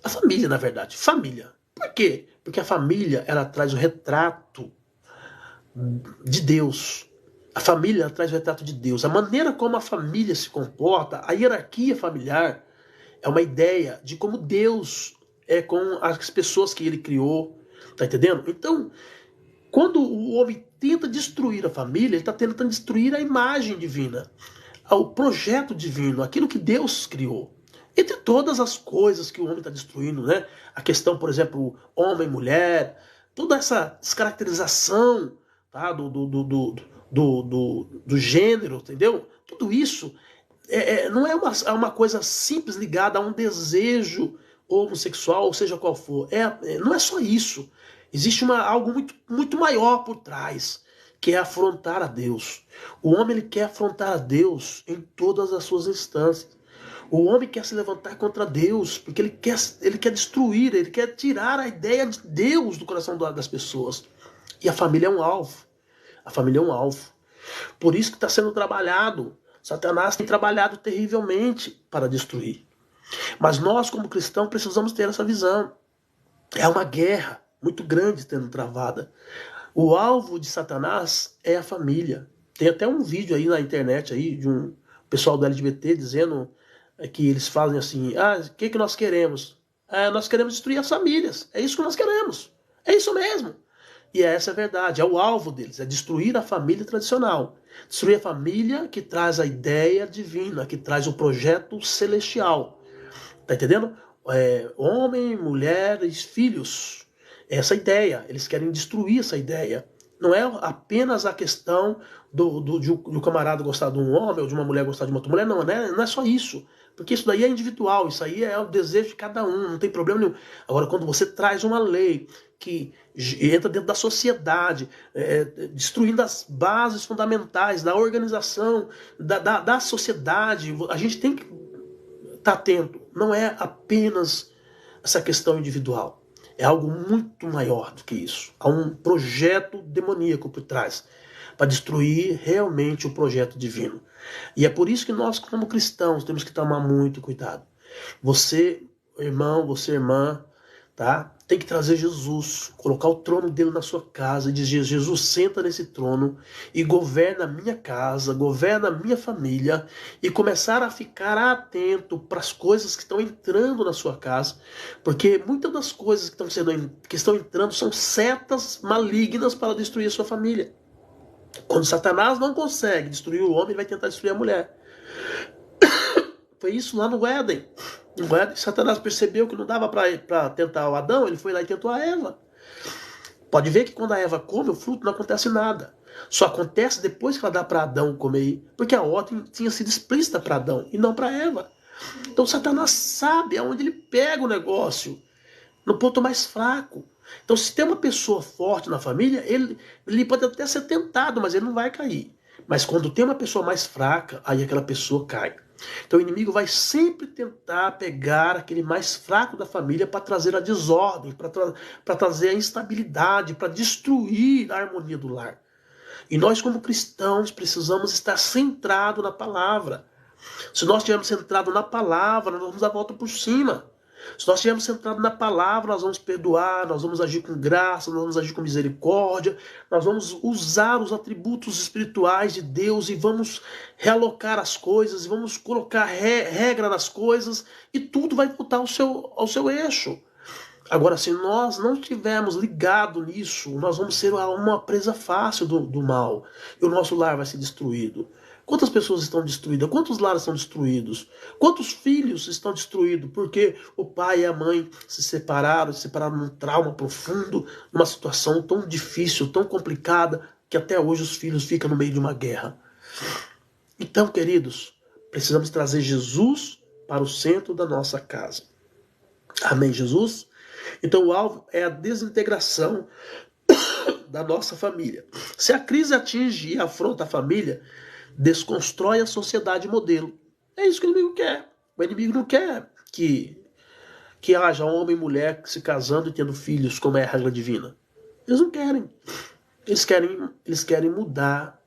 S1: A família, na verdade, família. Por quê? Porque a família, ela traz o retrato de Deus. A família, ela traz o retrato de Deus. A maneira como a família se comporta, a hierarquia familiar, é uma ideia de como Deus é com as pessoas que ele criou. Tá entendendo? Então, quando o homem tenta destruir a família, ele está tentando destruir a imagem divina, o projeto divino, aquilo que Deus criou. Entre todas as coisas que o homem está destruindo, né? A questão, por exemplo, homem, mulher, toda essa descaracterização, tá? do gênero, entendeu? Tudo isso não é uma coisa simples ligada a um desejo homossexual, ou seja qual for. Não é só isso. Existe algo muito, muito maior por trás, que é afrontar a Deus. O homem ele quer afrontar a Deus em todas as suas instâncias. O homem quer se levantar contra Deus, porque ele quer destruir, ele quer tirar a ideia de Deus do coração das pessoas. E a família é um alvo. A família é um alvo. Por isso que está sendo trabalhado. Satanás tem trabalhado terrivelmente para destruir. Mas nós, como cristãos, precisamos ter essa visão. É uma guerra muito grande sendo travada. O alvo de Satanás é a família. Tem até um vídeo aí na internet aí de um pessoal do LGBT dizendo é que eles fazem assim, o que nós queremos? Nós queremos destruir as famílias, é isso que nós queremos, é isso mesmo. E essa é a verdade, é o alvo deles, é destruir a família tradicional. Destruir a família que traz a ideia divina, que traz o projeto celestial. Tá entendendo? Homem, mulheres, filhos. Essa ideia, eles querem destruir essa ideia. Não é apenas a questão do camarada gostar de um homem ou de uma mulher gostar de uma outra mulher, não é só isso. Porque isso daí é individual, isso aí é o desejo de cada um, não tem problema nenhum. Agora, quando você traz uma lei que entra dentro da sociedade, destruindo as bases fundamentais da organização, da sociedade, a gente tem que estar atento. Não é apenas essa questão individual. É algo muito maior do que isso. Há um projeto demoníaco por trás para destruir realmente o projeto divino. E é por isso que nós, como cristãos, temos que tomar muito cuidado. Você, irmão, você, irmã, tá? Tem que trazer Jesus, colocar o trono dele na sua casa e dizer: Jesus, senta nesse trono e governa a minha casa, governa a minha família, e começar a ficar atento para as coisas que estão entrando na sua casa, porque muitas das coisas que estão entrando são setas malignas para destruir a sua família. Quando Satanás não consegue destruir o homem, ele vai tentar destruir a mulher. Foi isso lá no Éden. No Éden, Satanás percebeu que não dava para tentar o Adão, ele foi lá e tentou a Eva. Pode ver que quando a Eva come o fruto, não acontece nada. Só acontece depois que ela dá para Adão comer, porque a ordem tinha sido explícita para Adão e não para Eva. Então Satanás sabe aonde ele pega o negócio, no ponto mais fraco. Então, se tem uma pessoa forte na família, ele pode até ser tentado, mas ele não vai cair. Mas quando tem uma pessoa mais fraca, aí aquela pessoa cai. Então o inimigo vai sempre tentar pegar aquele mais fraco da família para trazer a desordem, para trazer a instabilidade, para destruir a harmonia do lar. E nós, como cristãos, precisamos estar centrados na palavra. Se nós estivermos centrados na palavra, nós vamos dar a volta por cima. Se nós estivermos centrados na palavra, nós vamos perdoar, nós vamos agir com graça, nós vamos agir com misericórdia, nós vamos usar os atributos espirituais de Deus e vamos realocar as coisas, vamos colocar regra nas coisas e tudo vai voltar ao seu eixo. Agora, se nós não estivermos ligados nisso, nós vamos ser uma presa fácil do mal e o nosso lar vai ser destruído. Quantas pessoas estão destruídas? Quantos lares estão destruídos? Quantos filhos estão destruídos? Porque o pai e a mãe se separaram num trauma profundo, numa situação tão difícil, tão complicada, que até hoje os filhos ficam no meio de uma guerra. Então, queridos, precisamos trazer Jesus para o centro da nossa casa. Amém, Jesus? Então, o alvo é a desintegração da nossa família. Se a crise atinge e afronta a família, desconstrói a sociedade modelo. É isso que o inimigo quer. O inimigo não quer que haja homem e mulher se casando e tendo filhos, como é a regra divina. Eles não querem. Eles querem mudar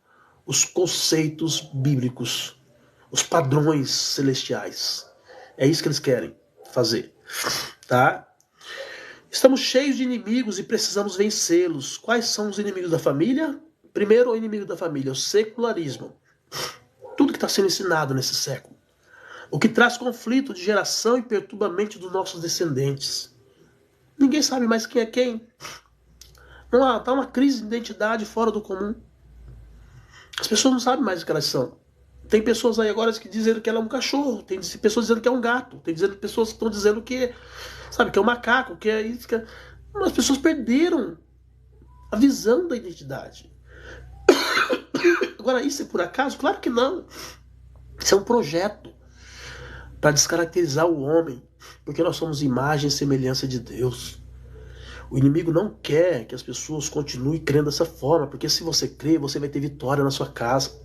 S1: os conceitos bíblicos, os padrões celestiais. É isso que eles querem fazer. Tá? Estamos cheios de inimigos e precisamos vencê-los. Quais são os inimigos da família? Primeiro, o inimigo da família, o secularismo. Tudo que está sendo ensinado nesse século. O que traz conflito de geração e perturba a mente dos nossos descendentes. Ninguém sabe mais quem é quem. Está uma crise de identidade fora do comum. As pessoas não sabem mais o que elas são. Tem pessoas aí agora que dizem que ela é um cachorro. Tem pessoas dizendo que é um gato. Tem pessoas que estão dizendo que é um macaco, que é isso. As pessoas perderam a visão da identidade. Agora, isso é por acaso? Claro que não. Isso é um projeto para descaracterizar o homem, porque nós somos imagem e semelhança de Deus. O inimigo não quer que as pessoas continuem crendo dessa forma, porque se você crer, você vai ter vitória na sua casa.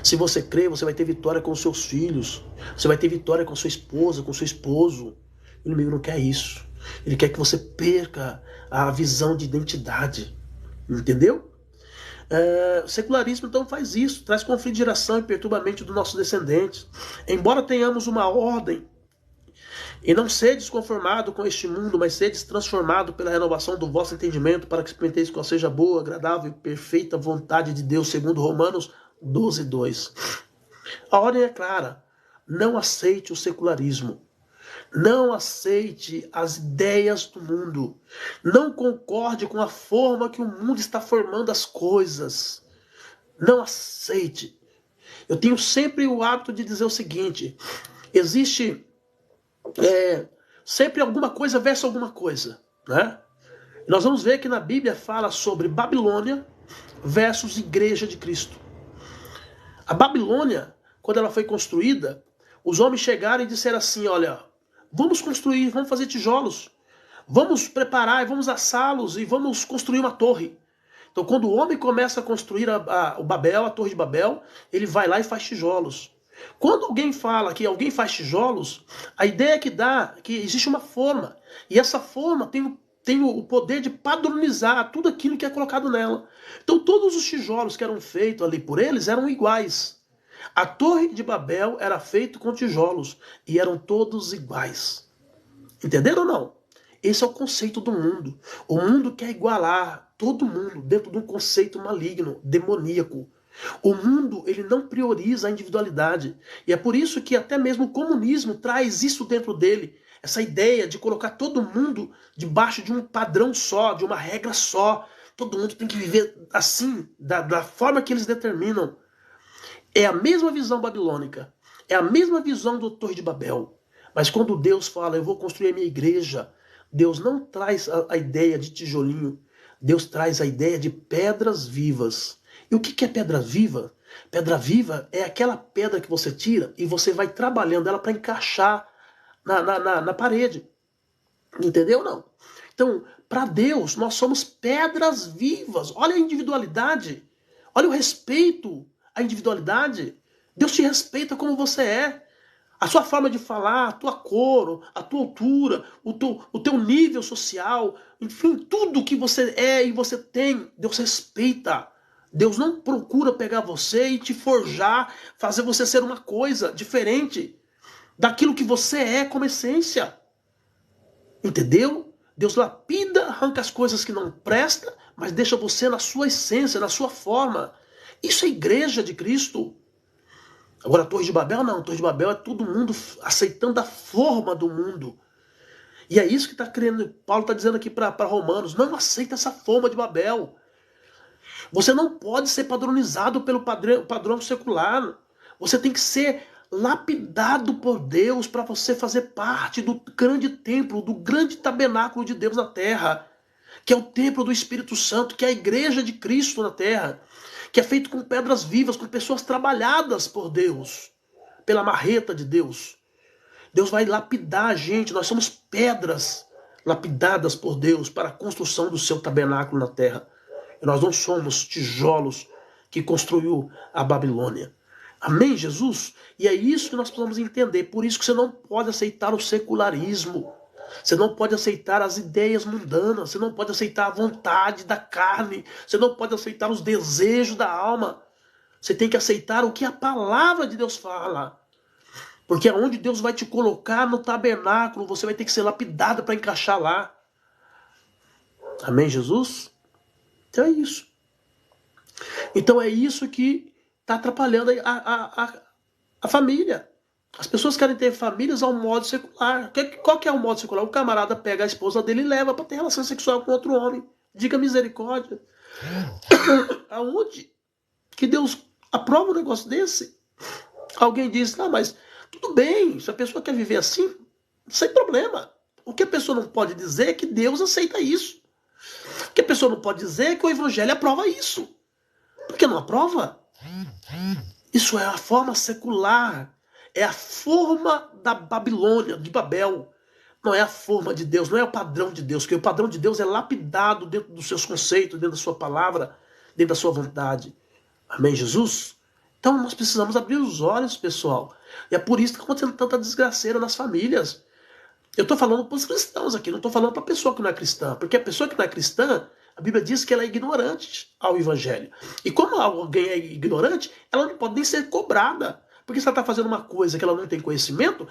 S1: Se você crer, você vai ter vitória com os seus filhos. Você vai ter vitória com a sua esposa, com o seu esposo. O inimigo não quer isso. Ele quer que você perca a visão de identidade. Entendeu? O secularismo então faz isso, traz conflito de geração e perturba a mente dos nossos descendentes. Embora tenhamos uma ordem, e não sedes conformado com este mundo, mas sedes transformado pela renovação do vosso entendimento, para que experimenteis qual seja boa, agradável e perfeita vontade de Deus, segundo Romanos 12:2. A ordem é clara. Não aceite o secularismo. Não aceite as ideias do mundo. Não concorde com a forma que o mundo está formando as coisas. Não aceite. Eu tenho sempre o hábito de dizer o seguinte: existe sempre alguma coisa versus alguma coisa, né? Nós vamos ver que na Bíblia fala sobre Babilônia versus Igreja de Cristo. A Babilônia, quando ela foi construída, os homens chegaram e disseram assim: olha, vamos construir, vamos fazer tijolos, vamos preparar e vamos assá-los e vamos construir uma torre. Então, quando o homem começa a construir o Babel, a Torre de Babel, ele vai lá e faz tijolos. Quando alguém fala que alguém faz tijolos, a ideia que dá é que existe uma forma. E essa forma tem o poder de padronizar tudo aquilo que é colocado nela. Então, todos os tijolos que eram feitos ali por eles eram iguais. A Torre de Babel era feita com tijolos e eram todos iguais. Entenderam ou não? Esse é o conceito do mundo. O mundo quer igualar todo mundo dentro de um conceito maligno, demoníaco. O mundo, ele não prioriza a individualidade. E é por isso que até mesmo o comunismo traz isso dentro dele. Essa ideia de colocar todo mundo debaixo de um padrão só, de uma regra só. Todo mundo tem que viver assim, da forma que eles determinam. É a mesma visão babilônica. É a mesma visão do Torre de Babel. Mas quando Deus fala, eu vou construir a minha igreja, Deus não traz a ideia de tijolinho. Deus traz a ideia de pedras vivas. E o que é pedra viva? Pedra viva é aquela pedra que você tira e você vai trabalhando ela para encaixar na parede. Entendeu ou não? Então, para Deus, nós somos pedras vivas. Olha a individualidade. Olha o respeito à individualidade. Deus te respeita como você é. A sua forma de falar, a tua cor, a tua altura, o teu nível social, enfim, tudo que você é e você tem, Deus respeita. Deus não procura pegar você e te forjar, fazer você ser uma coisa diferente daquilo que você é como essência. Entendeu? Deus lapida, arranca as coisas que não prestam, mas deixa você na sua essência, na sua forma. Isso é igreja de Cristo. Agora, a Torre de Babel não. A Torre de Babel é todo mundo aceitando a forma do mundo. E é isso que Paulo está dizendo aqui para Romanos. Não aceita essa forma de Babel. Você não pode ser padronizado pelo padrão secular. Você tem que ser lapidado por Deus para você fazer parte do grande templo, do grande tabernáculo de Deus na terra, que é o templo do Espírito Santo, que é a igreja de Cristo na terra, que é feito com pedras vivas, com pessoas trabalhadas por Deus, pela marreta de Deus. Deus vai lapidar a gente, nós somos pedras lapidadas por Deus para a construção do seu tabernáculo na terra. E nós não somos tijolos que construiu a Babilônia. Amém, Jesus? E é isso que nós precisamos entender. Por isso que você não pode aceitar o secularismo. Você não pode aceitar as ideias mundanas. Você não pode aceitar a vontade da carne. Você não pode aceitar os desejos da alma. Você tem que aceitar o que a palavra de Deus fala. Porque aonde Deus vai te colocar no tabernáculo, você vai ter que ser lapidado para encaixar lá. Amém, Jesus? Então é isso. Então é isso que está atrapalhando a família. As pessoas querem ter famílias ao modo secular. Qual que é o modo secular? O camarada pega a esposa dele e leva para ter relação sexual com outro homem. Diga misericórdia. Aonde que Deus aprova um negócio desse? Alguém diz, não, mas tudo bem, se a pessoa quer viver assim, sem problema. O que a pessoa não pode dizer é que Deus aceita isso. O que a pessoa não pode dizer é que o evangelho aprova isso. Por que não aprova? Isso é a forma secular. É a forma da Babilônia, de Babel. Não é a forma de Deus, não é o padrão de Deus. Porque o padrão de Deus é lapidado dentro dos seus conceitos, dentro da sua palavra, dentro da sua vontade. Amém, Jesus? Então nós precisamos abrir os olhos, pessoal. E é por isso que está acontecendo tanta desgraceira nas famílias. Eu estou falando para os cristãos aqui, não estou falando para a pessoa que não é cristã. Porque a pessoa que não é cristã, a Bíblia diz que ela é ignorante ao evangelho. E como alguém é ignorante, ela não pode nem ser cobrada. Porque se ela está fazendo uma coisa que ela não tem conhecimento,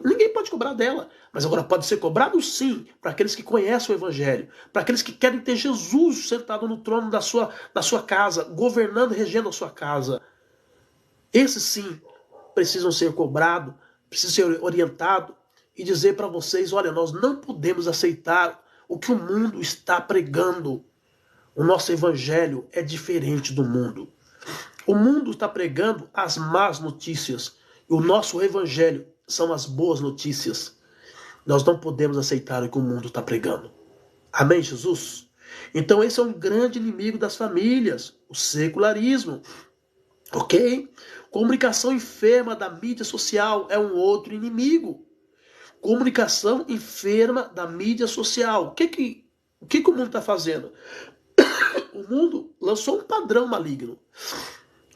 S1: ninguém pode cobrar dela. Mas agora pode ser cobrado sim, para aqueles que conhecem o evangelho. Para aqueles que querem ter Jesus sentado no trono da sua casa, governando e regendo a sua casa. Esses sim precisam ser cobrados, precisam ser orientados e dizer para vocês, olha, nós não podemos aceitar o que o mundo está pregando. O nosso evangelho é diferente do mundo. O mundo está pregando as más notícias. E o nosso evangelho são as boas notícias. Nós não podemos aceitar o que o mundo está pregando. Amém, Jesus? Então esse é um grande inimigo das famílias, o secularismo. Ok? Comunicação enferma da mídia social é um outro inimigo. Comunicação enferma da mídia social. O que o mundo está fazendo? O mundo lançou um padrão maligno.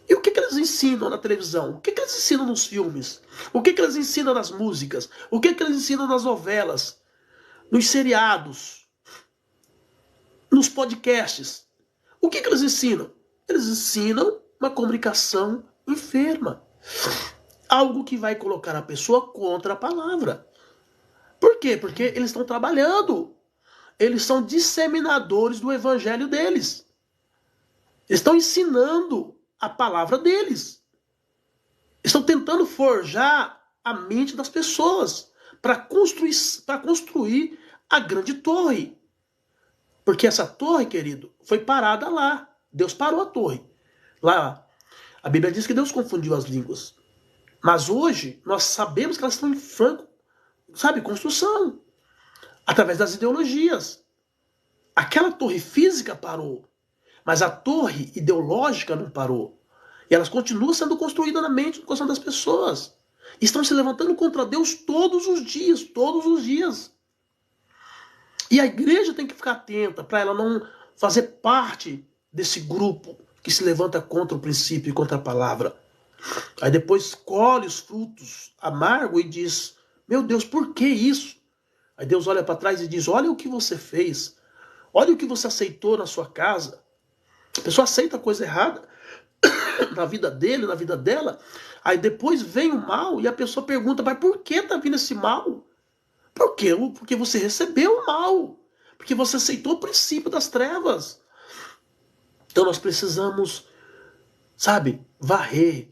S1: E o que eles ensinam na televisão? O que eles ensinam nos filmes? O que eles ensinam nas músicas? O que eles ensinam nas novelas? Nos seriados? Nos podcasts? O que eles ensinam? Eles ensinam uma comunicação enferma. Algo que vai colocar a pessoa contra a palavra. Por quê? Porque eles estão trabalhando. Eles são disseminadores do evangelho deles. Eles estão ensinando a palavra deles. Estão tentando forjar a mente das pessoas para construir a grande torre. Porque essa torre, querido, foi parada lá. Deus parou a torre. Lá, a Bíblia diz que Deus confundiu as línguas. Mas hoje, nós sabemos que elas estão em franco, construção. Através das ideologias. Aquela torre física parou. Mas a torre ideológica não parou. E elas continuam sendo construídas na mente do coração das pessoas. Estão se levantando contra Deus todos os dias. Todos os dias. E a igreja tem que ficar atenta para ela não fazer parte desse grupo que se levanta contra o princípio e contra a palavra. Aí depois colhe os frutos amargos e diz, meu Deus, por que isso? Aí Deus olha para trás e diz, olha o que você fez. Olha o que você aceitou na sua casa. A pessoa aceita coisa errada na vida dele, na vida dela. Aí depois vem o mal e a pessoa pergunta, mas por que está vindo esse mal? Por quê? Porque você recebeu o mal. Porque você aceitou o princípio das trevas. Então nós precisamos, varrer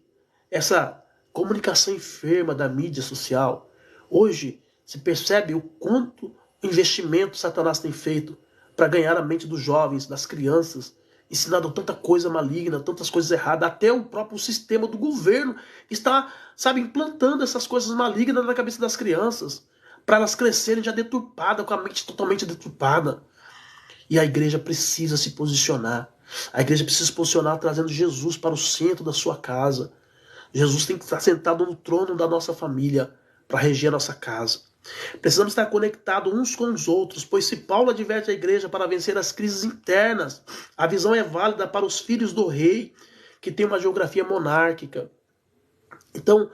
S1: essa comunicação enferma da mídia social. Hoje se percebe o quanto investimento Satanás tem feito para ganhar a mente dos jovens, das crianças, ensinando tanta coisa maligna, tantas coisas erradas, até o próprio sistema do governo está, implantando essas coisas malignas na cabeça das crianças, para elas crescerem já deturpadas, com a mente totalmente deturpada. E a igreja precisa se posicionar. A igreja precisa se posicionar trazendo Jesus para o centro da sua casa. Jesus tem que estar sentado no trono da nossa família para reger a nossa casa. Precisamos estar conectados uns com os outros, pois se Paulo adverte a igreja para vencer as crises internas, a visão é válida para os filhos do rei, que tem uma geografia monárquica. Então,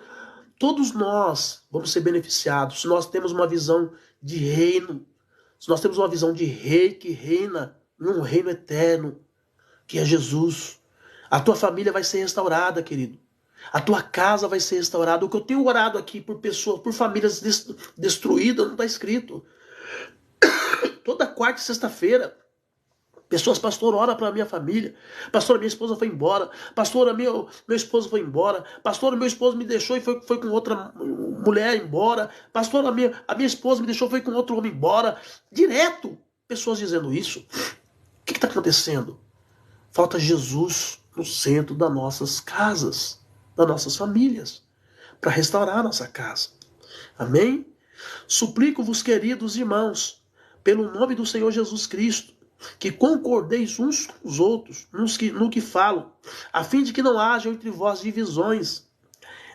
S1: todos nós vamos ser beneficiados se nós temos uma visão de reino, se nós temos uma visão de rei que reina em um reino eterno, que é Jesus. A tua família vai ser restaurada, querido. A tua casa vai ser restaurada. O que eu tenho orado aqui por pessoas, por famílias destruídas, não está escrito. Toda quarta e sexta-feira, pessoas, pastor, ora para a minha família. Pastor, minha esposa foi embora. Pastor, meu esposo foi embora. Pastor, meu esposo me deixou e foi com outra mulher embora. Pastor, a minha esposa me deixou e foi com outro homem embora. Direto, pessoas dizendo isso. O que está acontecendo? Falta Jesus no centro das nossas casas, das nossas famílias, para restaurar a nossa casa. Amém? Suplico-vos, queridos irmãos, pelo nome do Senhor Jesus Cristo, que concordeis uns com os outros no que falam, a fim de que não haja entre vós divisões.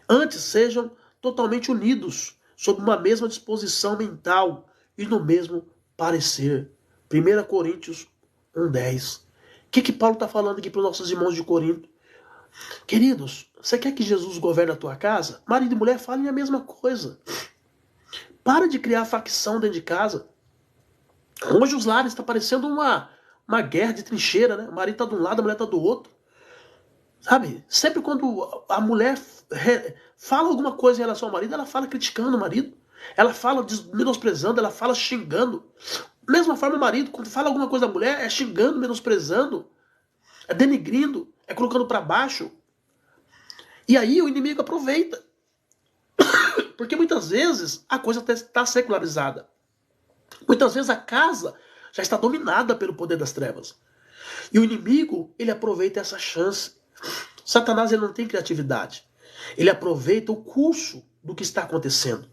S1: Antes sejam totalmente unidos, sob uma mesma disposição mental e no mesmo parecer. 1 Coríntios 1:10. O que Paulo está falando aqui para os nossos irmãos de Corinto? Queridos, você quer que Jesus governe a tua casa? Marido e mulher falem a mesma coisa. Para de criar facção dentro de casa. Hoje os lares estão parecendo uma guerra de trincheira, né? O marido está de um lado, a mulher está do outro. Sempre quando a mulher fala alguma coisa em relação ao marido, ela fala criticando o marido. Ela fala menosprezando, ela fala xingando. Da mesma forma o marido, quando fala alguma coisa da mulher, é xingando, menosprezando, é denigrindo, é colocando para baixo. E aí o inimigo aproveita. Porque muitas vezes a coisa está secularizada. Muitas vezes a casa já está dominada pelo poder das trevas. E o inimigo, ele aproveita essa chance. Satanás, ele não tem criatividade. Ele aproveita o curso do que está acontecendo.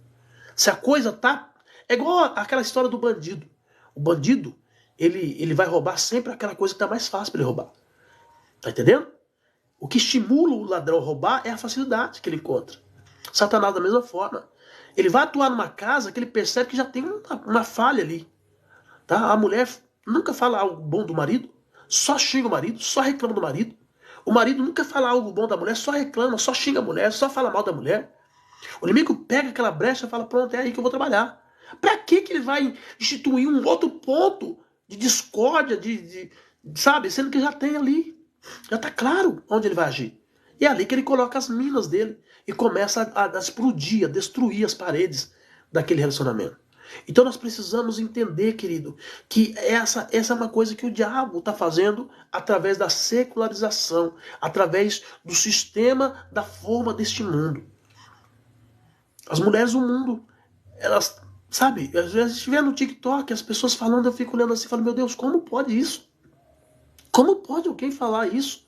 S1: Se a coisa tá... É igual aquela história do bandido. O bandido, ele vai roubar sempre aquela coisa que está mais fácil para ele roubar. Tá entendendo? O que estimula o ladrão a roubar é a facilidade que ele encontra. Satanás, da mesma forma. Ele vai atuar numa casa que ele percebe que já tem uma falha ali. Tá? A mulher nunca fala algo bom do marido, só xinga o marido, só reclama do marido. O marido nunca fala algo bom da mulher, só reclama, só xinga a mulher, só fala mal da mulher. O inimigo pega aquela brecha e fala, pronto, é aí que eu vou trabalhar. Para que ele vai instituir um outro ponto de discórdia, sabe, sendo que já tem ali. Já está claro onde ele vai agir. E é ali que ele coloca as minas dele e começa a explodir, a destruir as paredes daquele relacionamento. Então nós precisamos entender, querido, que essa é uma coisa que o diabo está fazendo através da secularização, através do sistema, da forma deste mundo. As mulheres do mundo, elas, sabe, às vezes estiver no TikTok, as pessoas falando, eu fico olhando assim e falo, meu Deus, como pode isso? Como pode alguém falar isso?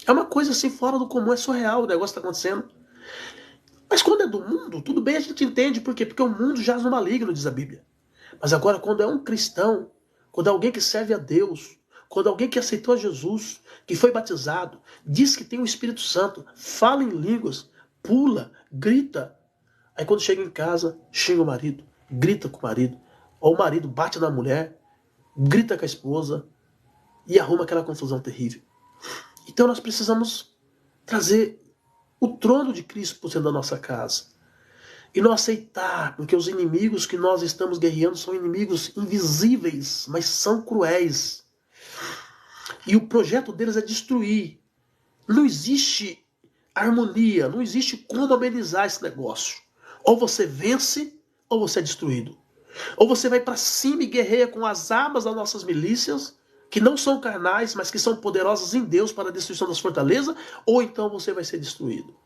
S1: É uma coisa assim fora do comum, é surreal o negócio que está acontecendo. Mas quando é do mundo, tudo bem, a gente entende. Por quê? Porque o mundo jaz no maligno, diz a Bíblia. Mas agora, quando é um cristão, quando é alguém que serve a Deus, quando é alguém que aceitou a Jesus, que foi batizado, diz que tem o Espírito Santo, fala em línguas, pula, grita. Aí quando chega em casa, xinga o marido, grita com o marido. Ou o marido bate na mulher, grita com a esposa e arruma aquela confusão terrível. Então nós precisamos trazer o trono de Cristo por dentro da nossa casa. E não aceitar, porque os inimigos que nós estamos guerreando são inimigos invisíveis, mas são cruéis. E o projeto deles é destruir. Não existe harmonia, não existe como amenizar esse negócio. Ou você vence, ou você é destruído. Ou você vai para cima e guerreia com as armas das nossas milícias, que não são carnais, mas que são poderosas em Deus para a destruição das fortalezas, ou então você vai ser destruído.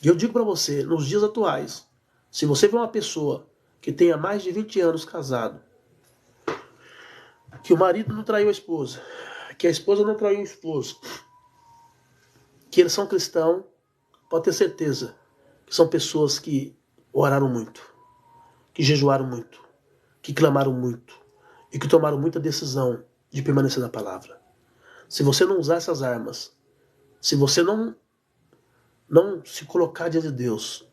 S1: E eu digo para você, nos dias atuais, se você vê uma pessoa que tenha mais de 20 anos casado, que o marido não traiu a esposa, que a esposa não traiu o esposo, que eles são cristãos, pode ter certeza que são pessoas que oraram muito, que jejuaram muito, que clamaram muito, e que tomaram muita decisão de permanecer na palavra. Se você não usar essas armas, se você não se colocar diante de Deus,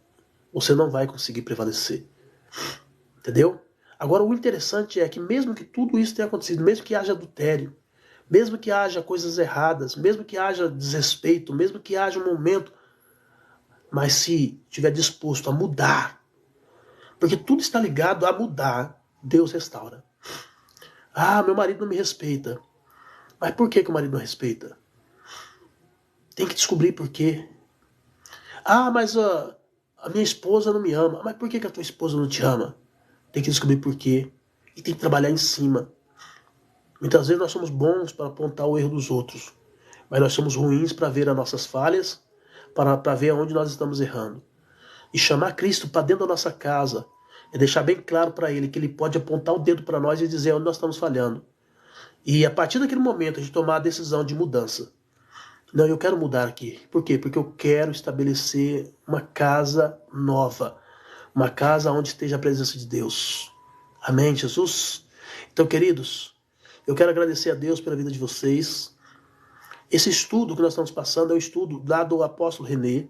S1: você não vai conseguir prevalecer. Entendeu? Agora o interessante é que mesmo que tudo isso tenha acontecido, mesmo que haja adultério, mesmo que haja coisas erradas, mesmo que haja desrespeito, mesmo que haja um momento, mas se estiver disposto a mudar, porque tudo está ligado a mudar, Deus restaura. Ah, meu marido não me respeita. Mas por que o marido não respeita? Tem que descobrir por quê. Ah, mas a minha esposa não me ama. Mas por que a tua esposa não te ama? Tem que descobrir por quê. E tem que trabalhar em cima. Muitas vezes nós somos bons para apontar o erro dos outros. Mas nós somos ruins para ver as nossas falhas, para ver onde nós estamos errando. E chamar Cristo para dentro da nossa casa é deixar bem claro para Ele que Ele pode apontar o dedo para nós e dizer onde nós estamos falhando. E a partir daquele momento a gente tomar a decisão de mudança. Não, eu quero mudar aqui. Por quê? Porque eu quero estabelecer uma casa nova. Uma casa onde esteja a presença de Deus. Amém, Jesus? Então, queridos, eu quero agradecer a Deus pela vida de vocês. Esse estudo que nós estamos passando é um estudo dado ao apóstolo René.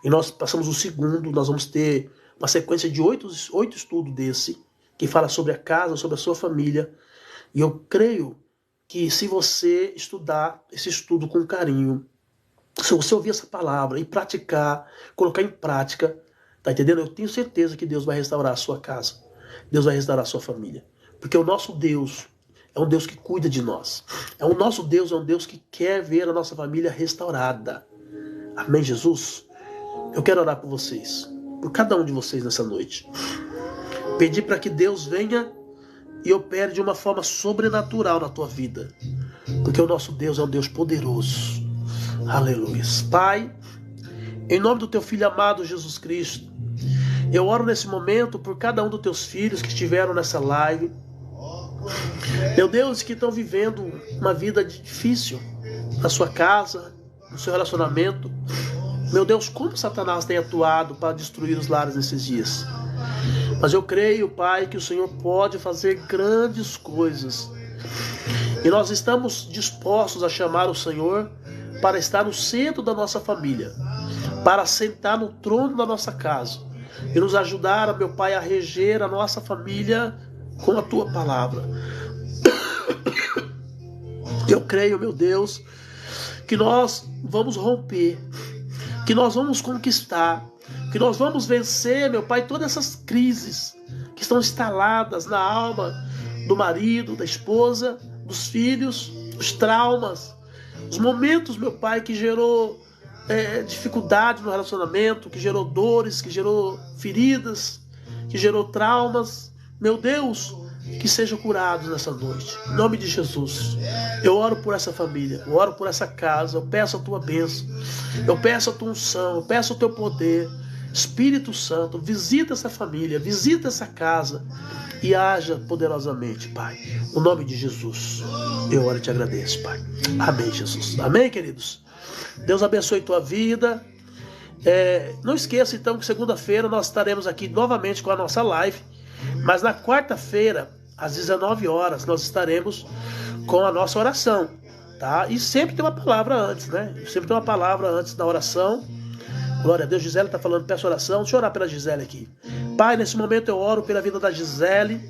S1: E nós passamos o segundo, nós vamos ter uma sequência de 8 estudos desse, que fala sobre a casa, sobre a sua família. E eu creio que se você estudar esse estudo com carinho, se você ouvir essa palavra e praticar, colocar em prática, tá entendendo? Eu tenho certeza que Deus vai restaurar a sua casa. Deus vai restaurar a sua família. Porque o nosso Deus é um Deus que cuida de nós. O nosso Deus é um Deus que quer ver a nossa família restaurada. Amém, Jesus? Eu quero orar por vocês, por cada um de vocês nessa noite. Pedir para que Deus venha e opere de uma forma sobrenatural na tua vida. Porque o nosso Deus é um Deus poderoso. Aleluia. Pai, Em nome do teu Filho amado Jesus Cristo, eu oro nesse momento por cada um dos teus filhos que estiveram nessa live. Meu Deus, que estão vivendo uma vida difícil na sua casa, no seu relacionamento. Meu Deus, como Satanás tem atuado para destruir os lares nesses dias. Mas eu creio, Pai, que o Senhor pode fazer grandes coisas. E nós estamos dispostos a chamar o Senhor para estar no centro da nossa família, para sentar no trono da nossa casa e nos ajudar, meu Pai, a reger a nossa família com a Tua palavra. Eu creio, meu Deus, que nós vamos romper, que nós vamos conquistar, que nós vamos vencer, meu Pai, todas essas crises que estão instaladas na alma do marido, da esposa, dos filhos, os traumas, os momentos, meu Pai, que gerou dificuldade no relacionamento, que gerou dores, que gerou feridas, que gerou traumas. Meu Deus, que sejam curados nessa noite. Em nome de Jesus. Eu oro por essa família, eu oro por essa casa, eu peço a Tua bênção, eu peço a Tua unção, eu peço o Teu poder. Espírito Santo, visita essa família, visita essa casa e haja poderosamente, Pai. No nome de Jesus, eu oro e te agradeço, Pai. Amém, Jesus. Amém, queridos? Deus abençoe tua vida. Não esqueça, então, que segunda-feira nós estaremos aqui novamente com a nossa live, mas na quarta-feira, às 19 horas, nós estaremos com a nossa oração, tá? E sempre tem uma palavra antes, né? Sempre tem uma palavra antes da oração. Glória a Deus. Gisele está falando, peço oração. Deixa eu orar pela Gisele aqui. Pai, nesse momento eu oro pela vida da Gisele.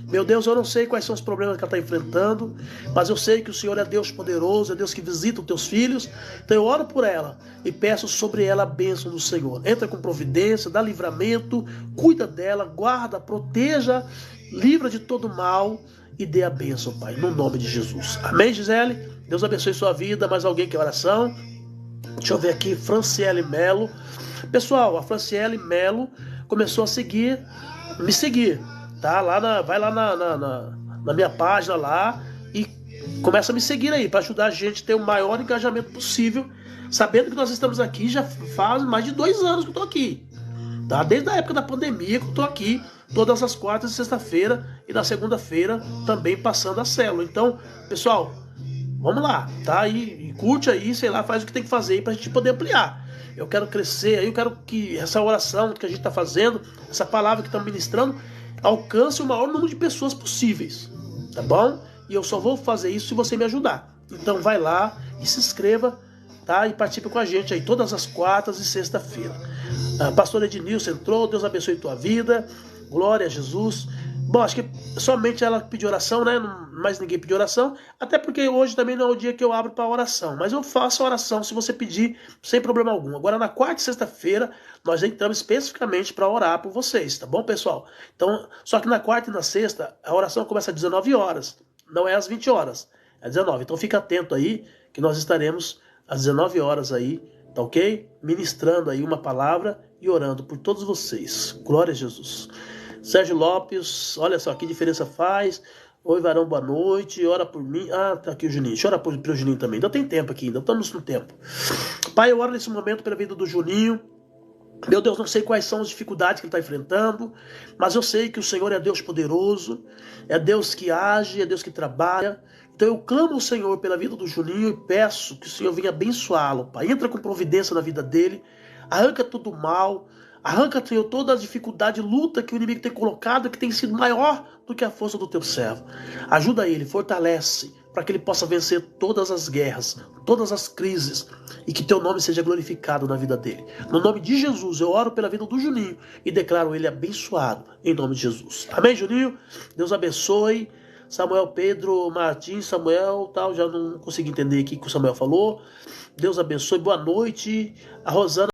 S1: Meu Deus, eu não sei quais são os problemas que ela está enfrentando, mas eu sei que o Senhor é Deus poderoso, é Deus que visita os teus filhos. Então eu oro por ela e peço sobre ela a bênção do Senhor. Entra com providência, dá livramento, cuida dela, guarda, proteja, livra de todo mal e dê a bênção, Pai, no nome de Jesus. Amém, Gisele? Deus abençoe sua vida. Mais alguém quer oração? Deixa eu ver aqui, Franciele Melo. Pessoal, a Franciele Melo começou a me seguir, tá? Vai lá na minha página lá e começa a me seguir aí, para ajudar a gente a ter o maior engajamento possível, sabendo que nós estamos aqui já faz mais de 2 anos que eu tô aqui, tá? Desde a época da pandemia que eu tô aqui, todas as quartas e sexta-feira e na segunda-feira também passando a célula. Então, pessoal, vamos lá, tá? E curte aí, sei lá, faz o que tem que fazer aí pra gente poder ampliar. Eu quero crescer aí, eu quero que essa oração que a gente tá fazendo, essa palavra que estamos ministrando, alcance o maior número de pessoas possíveis, tá bom? E eu só vou fazer isso se você me ajudar. Então vai lá e se inscreva, tá? E participe com a gente aí todas as quartas e sexta-feira. A pastora Ednilson entrou, Deus abençoe tua vida, glória a Jesus. Bom, acho que somente ela pediu oração, né? Mais ninguém pediu oração. Até porque hoje também não é o dia que eu abro para oração. Mas eu faço a oração se você pedir, sem problema algum. Agora, na quarta e sexta-feira, nós entramos especificamente para orar por vocês, tá bom, pessoal? Então, só que na quarta e na sexta, a oração começa às 19 horas. Não é às 20 horas, é às 19. Então, fica atento aí, que nós estaremos às 19 horas aí, tá ok? Ministrando aí uma palavra e orando por todos vocês. Glória a Jesus. Sérgio Lopes, olha só, que diferença faz. Oi, varão, boa noite. Ora por mim. Ah, tá aqui o Juninho. Deixa eu orar pro Juninho também. Ainda tem tempo aqui, ainda estamos no tempo. Pai, eu oro nesse momento pela vida do Juninho. Meu Deus, não sei quais são as dificuldades que ele está enfrentando, mas eu sei que o Senhor é Deus poderoso, é Deus que age, é Deus que trabalha. Então eu clamo ao Senhor pela vida do Juninho e peço que o Senhor venha abençoá-lo, Pai. Entra com providência na vida dele, arranca todo o mal, arranca, Senhor, toda a dificuldade, luta que o inimigo tem colocado, que tem sido maior do que a força do teu servo. Ajuda ele, fortalece, para que ele possa vencer todas as guerras, todas as crises, e que teu nome seja glorificado na vida dele. No nome de Jesus, eu oro pela vida do Juninho e declaro ele abençoado, em nome de Jesus. Amém, Juninho? Deus abençoe. Samuel Pedro Martins, Samuel, tal, já não consegui entender aqui o que o Samuel falou. Deus abençoe, boa noite. A Rosana